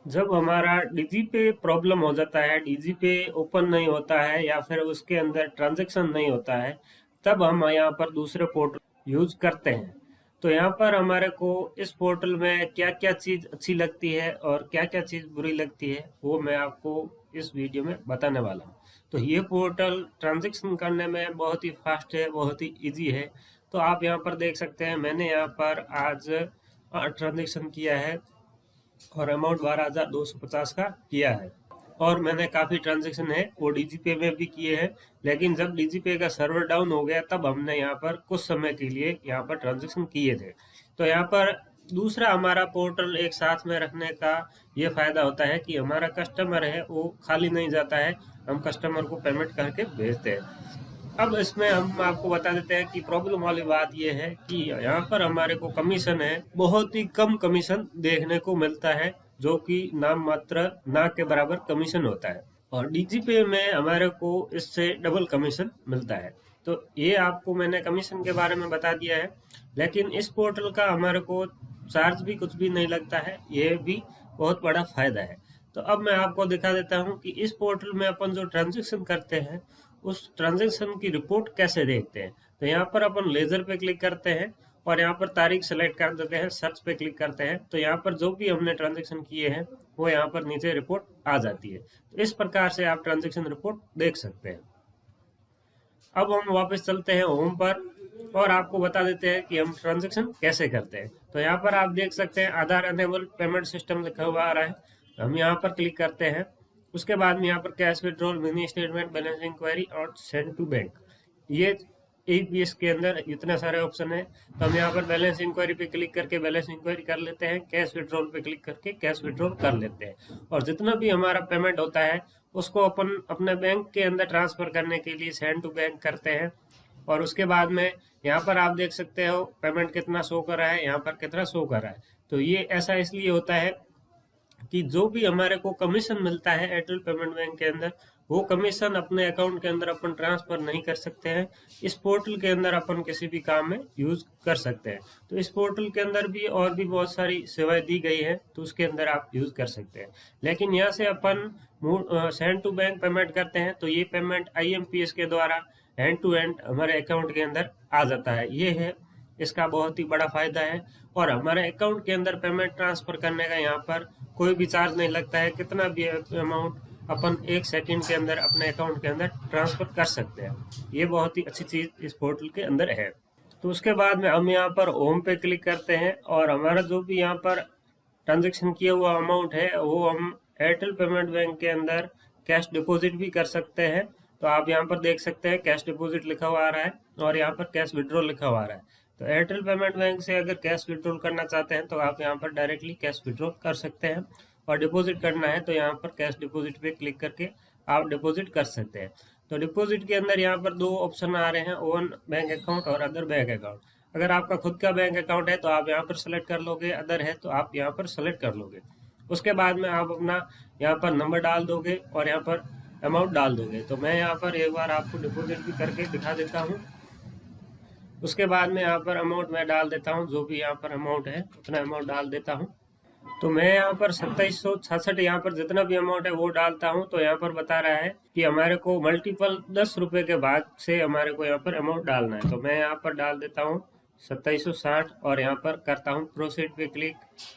जब हमारा डीजी पे प्रॉब्लम हो जाता है, डीजी पे ओपन नहीं होता है या फिर उसके अंदर ट्रांजैक्शन नहीं होता है, तब हम यहाँ पर दूसरे पोर्टल यूज करते हैं। तो यहाँ पर हमारे को इस पोर्टल में क्या क्या चीज़ अच्छी लगती है और क्या क्या चीज़ बुरी लगती है, वो मैं आपको इस वीडियो में बताने वाला हूँ। तो ये पोर्टल ट्रांजैक्शन करने में बहुत ही फास्ट है, बहुत ही इजी है। तो आप यहाँ पर देख सकते हैं, मैंने यहाँ पर आज ट्रांजैक्शन किया है और अमाउंट 12,250 का किया है। और मैंने काफ़ी ट्रांजैक्शन है वो डीजीपे में भी किए हैं, लेकिन जब डीजीपे का सर्वर डाउन हो गया तब हमने यहाँ पर कुछ समय के लिए यहाँ पर ट्रांजैक्शन किए थे। तो यहाँ पर दूसरा हमारा पोर्टल एक साथ में रखने का ये फायदा होता है कि हमारा कस्टमर है वो खाली नहीं जाता है, हम कस्टमर को पेमेंट करके भेजते हैं। अब इसमें हम आपको बता देते हैं कि प्रॉब्लम वाली बात यह है कि यहाँ पर हमारे को कमीशन है, बहुत ही कम कमीशन देखने को मिलता है, जो कि नाम मात्र ना के बराबर कमीशन होता है। और डीजीपे में हमारे को इससे डबल कमीशन मिलता है। तो ये आपको मैंने कमीशन के बारे में बता दिया है, लेकिन इस पोर्टल का हमारे को चार्ज भी कुछ भी नहीं लगता है, ये भी बहुत बड़ा फायदा है। तो अब मैं आपको दिखा देता हूँ कि इस पोर्टल में अपन जो ट्रांजेक्शन करते हैं उस ट्रांजैक्शन की रिपोर्ट कैसे देखते हैं। तो यहाँ पर अपन लेजर पे क्लिक करते हैं और यहाँ पर तारीख सेलेक्ट कर देते हैं, सर्च पे क्लिक करते हैं, तो यहाँ पर जो भी हमने ट्रांजैक्शन किए हैं वो यहाँ पर नीचे रिपोर्ट आ जाती है। तो इस प्रकार से आप ट्रांजैक्शन रिपोर्ट देख सकते हैं। अब हम वापस चलते हैं होम पर और आपको बता देते हैं कि हम ट्रांजैक्शन कैसे करते हैं। तो यहाँ पर आप देख सकते हैं आधार अनेबल पेमेंट सिस्टम लिखा हुआ आ रहा है, हम यहाँ पर क्लिक करते हैं। उसके बाद में यहाँ पर cash withdrawal, mini statement, balance inquiry और सेंड टू बैंक, ये एपीएस के अंदर इतने सारे ऑप्शन है। तो हम यहाँ पर बैलेंस इंक्वायरी पे क्लिक करके बैलेंस इंक्वायरी कर लेते हैं, कैश विड्रॉल पे क्लिक करके कैश विड्रॉल कर लेते हैं। और जितना भी हमारा पेमेंट होता है उसको अपन अपने बैंक के अंदर ट्रांसफर करने के लिए सेंड टू बैंक करते हैं। और उसके बाद में यहाँ पर आप देख सकते हो पेमेंट कितना शो कर रहा है, यहाँ पर कितना शो कर रहा है। तो ये ऐसा इसलिए होता है कि जो भी हमारे को कमीशन मिलता है एयरटेल पेमेंट बैंक के अंदर, वो कमीशन अपने अकाउंट के अंदर अपन ट्रांसफर नहीं कर सकते हैं, इस पोर्टल के अंदर अपन किसी भी काम में यूज कर सकते हैं। तो इस पोर्टल के अंदर भी और भी बहुत सारी सेवाएं दी गई है, तो उसके अंदर आप यूज कर सकते हैं। लेकिन यहाँ से अपन सेंड टू बैंक पेमेंट करते हैं तो ये पेमेंट आईएमपीएस के द्वारा हैंड टू हैंड हमारे अकाउंट के अंदर आ जाता है, ये है इसका बहुत ही बड़ा फायदा है। और हमारे अकाउंट के अंदर पेमेंट ट्रांसफर करने का यहाँ पर कोई भी चार्ज नहीं लगता है, कितना भी अमाउंट अपन 1 सेकंड के अंदर अपने अकाउंट के अंदर ट्रांसफर कर सकते हैं। ये बहुत ही अच्छी चीज इस पोर्टल के अंदर है। तो उसके बाद में हम यहाँ पर होम पे क्लिक करते हैं और हमारा जो भी यहाँ पर ट्रांजेक्शन किया हुआ अमाउंट है वो हम एयरटेल पेमेंट बैंक के अंदर कैश डिपॉजिट भी कर सकते हैं। तो आप यहाँ पर देख सकते हैं कैश डिपॉजिट लिखा हुआ आ रहा है और यहाँ पर कैश विड्रॉल लिखा हुआ आ रहा है। तो एयरटेल पेमेंट बैंक से अगर कैश विड्रॉल करना चाहते हैं तो आप यहाँ पर डायरेक्टली कैश विड्रॉल कर सकते हैं, और डिपॉजिट करना है तो यहाँ पर कैश डिपॉजिट पे क्लिक करके आप डिपॉजिट कर सकते हैं। तो डिपॉजिट के अंदर यहाँ पर 2 ऑप्शन आ रहे हैं, ओन बैंक अकाउंट और अदर बैंक अकाउंट। अगर आपका खुद का बैंक अकाउंट है तो आप यहाँ पर सेलेक्ट कर लोगे, अदर है तो आप यहाँ पर सेलेक्ट कर लोगे। उसके बाद में आप अपना यहाँ पर नंबर डाल दोगे और यहाँ पर अमाउंट डाल दोगे। तो मैं यहाँ पर एक बार आपको डिपॉजिट भी करके दिखा देता हूँ। उसके बाद में यहाँ पर अमाउंट मैं डाल देता हूँ, जो भी यहाँ पर अमाउंट है उतना अमाउंट डाल देता हूँ। तो मैं यहाँ पर 2766 यहाँ पर जितना भी अमाउंट है वो डालता हूँ। तो यहाँ पर बता रहा है कि हमारे को मल्टीपल 10 रुपए के बाद से हमारे को यहाँ पर अमाउंट डालना है। तो मैं यहाँ पर डाल देता हूँ 2760 और यहाँ पर करता हूँ प्रोसीड पे क्लिक।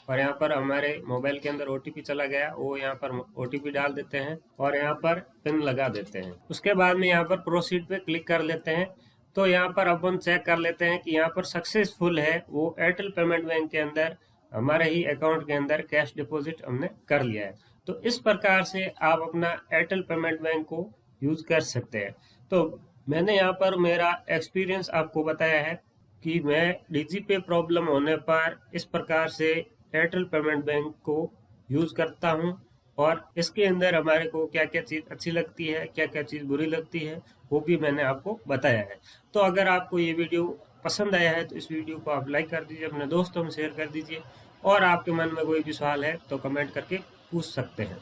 और यहाँ पर हमारे मोबाइल के अंदर ओटीपी चला गया, वो यहाँ पर ओटीपी डाल देते हैं और यहाँ पर पिन लगा देते हैं। उसके बाद में यहाँ पर प्रोसीड पे क्लिक कर लेते हैं। तो यहाँ पर अपन चेक कर लेते हैं कि यहाँ पर सक्सेसफुल है, वो एयरटेल पेमेंट बैंक के अंदर हमारे ही अकाउंट के अंदर कैश डिपॉजिट हमने कर लिया है। तो इस प्रकार से आप अपना एयरटेल पेमेंट बैंक को यूज कर सकते हैं। तो मैंने यहाँ पर मेरा एक्सपीरियंस आपको बताया है कि मैं डीजी पे प्रॉब्लम होने पर इस प्रकार से एयरटेल पेमेंट बैंक को यूज करता हूँ, और इसके अंदर हमारे को क्या क्या चीज़ अच्छी लगती है, क्या क्या चीज़ बुरी लगती है, वो भी मैंने आपको बताया है। तो अगर आपको ये वीडियो पसंद आया है तो इस वीडियो को आप लाइक कर दीजिए, अपने दोस्तों में शेयर कर दीजिए, और आपके मन में कोई भी सवाल है तो कमेंट करके पूछ सकते हैं।